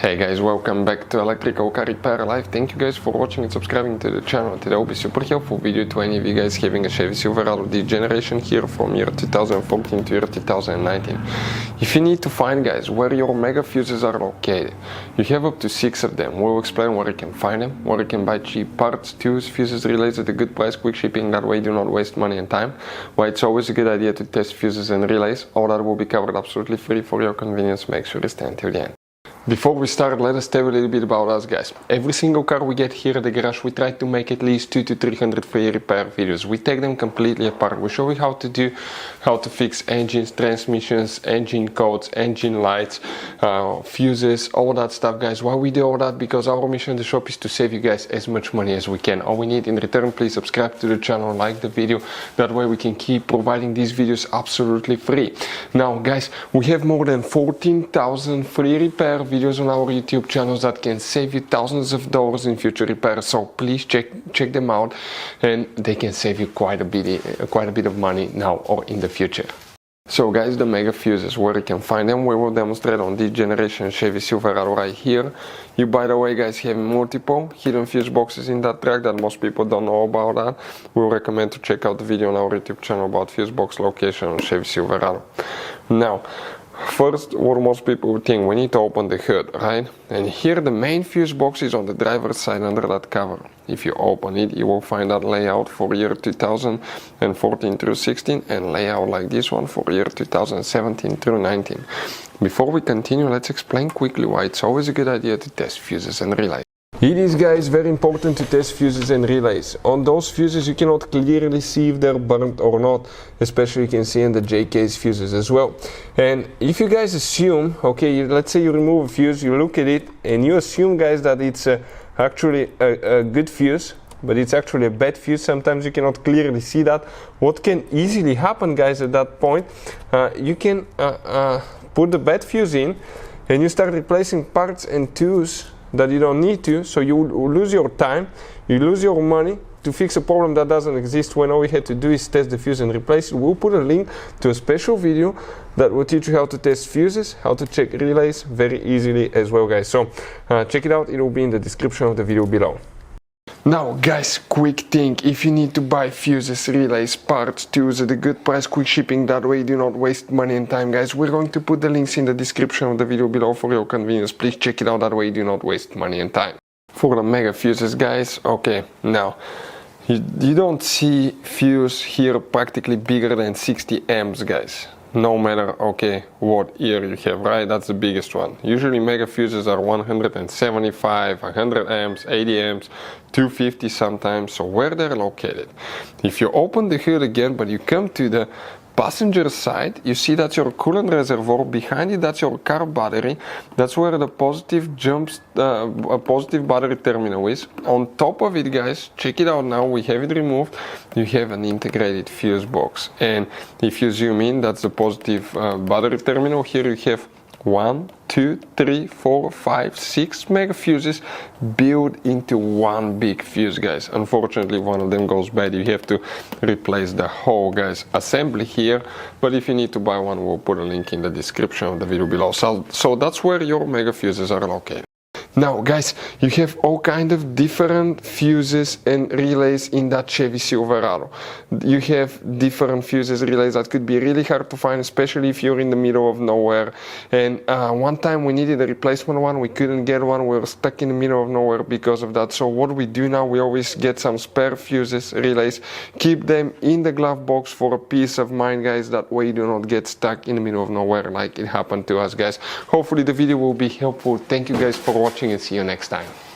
Hey guys, welcome back to Electrical Car Repair Live. Thank you guys for watching and subscribing to the channel. Today will be super helpful video to any of you guys having a Chevy Silverado this generation here from year 2014 to year 2019. If you need to find guys where your mega fuses are located, you have up to 6 of them. We'll explain where you can find them, where you can buy cheap parts, tools, fuses, relays at a good price, quick shipping, that way you do not waste money and time. Why it's always a good idea to test fuses and relays. All that will be covered absolutely free for your convenience. Make sure to stay until the end. Before we start, let us tell you a little bit about us guys. Every single car we get here at the garage, we try to make at least 200 to 300 free repair videos. We take them completely apart. We show you how to fix engines, transmissions, engine codes, engine lights, fuses, all that stuff guys. Why we do all that? Because our mission in the shop is to save you guys as much money as we can. All we need in return, please subscribe to the channel, like the video. That way we can keep providing these videos absolutely free. Now guys, we have more than 14,000 free repair videos on our YouTube channels that can save you thousands of dollars in future repairs. So please check them out, and they can save you quite a bit of money now or in the future. So guys, the mega fuses, where you can find them, we will demonstrate on this generation Chevy Silverado right here. You, by the way guys, have multiple hidden fuse boxes in that truck that most people don't know about that. We recommend to check out the video on our YouTube channel about fuse box location on Chevy Silverado. Now, first, what most people would think, we need to open the hood, right? And here the main fuse box is on the driver's side under that cover. If you open it, you will find that layout for year 2014 through 16 and layout like this one for year 2017 through 19. Before we continue, let's explain quickly why it's always a good idea to test fuses and relays. It is guys very important to test fuses and relays. On those fuses you cannot clearly see if they're burnt or not, especially you can see in the J-case fuses as well. And if you guys assume, okay, let's say you remove a fuse, you look at it and you assume guys that it's actually a good fuse, but it's actually a bad fuse, sometimes you cannot clearly see that. What can easily happen guys at that point, you can put the bad fuse in and you start replacing parts and tools that you don't need to, so you lose your time, you lose your money to fix a problem that doesn't exist, when all we had to do is test the fuse and replace it. We'll put a link to a special video that will teach you how to test fuses, how to check relays very easily as well guys. So check it out, it will be in the description of the video below. Now guys, quick thing, if you need to buy fuses, relays, parts, tools at a good price, quick shipping, that way you do not waste money and time guys, we're going to put the links in the description of the video below for your convenience. Please check it out, that way you do not waste money and time. For the mega fuses guys, okay, now you don't see fuse here practically bigger than 60 amps guys. No matter, okay, what year you have, right? That's the biggest one. Usually mega fuses are 175, 100 amps, 80 amps, 250 sometimes, so where they're located. If you open the hood again, but you come to the passenger side, you see that's your coolant reservoir. Behind it, that's your car battery. That's where the positive jumps, a positive battery terminal is. On top of it guys, check it out now, we have it removed. You have an integrated fuse box, and if you zoom in, that's the positive battery terminal. Here you have 1, 2, 3, 4, 5, 6 mega fuses built into one big fuse guys. Unfortunately, one of them goes bad, you have to replace the whole guys assembly here, but if you need to buy one, we'll put a link in the description of the video below. So that's where your mega fuses are located. Now guys, you have all kind of different fuses and relays in that Chevy Silverado. You have different fuses, relays that could be really hard to find, especially if you're in the middle of nowhere. And one time we needed a replacement one, we couldn't get one, we were stuck in the middle of nowhere because of that. So what we do now, we always get some spare fuses, relays, keep them in the glove box for a peace of mind guys, that way you do not get stuck in the middle of nowhere like it happened to us guys. Hopefully the video will be helpful. Thank you guys for watching and see you next time.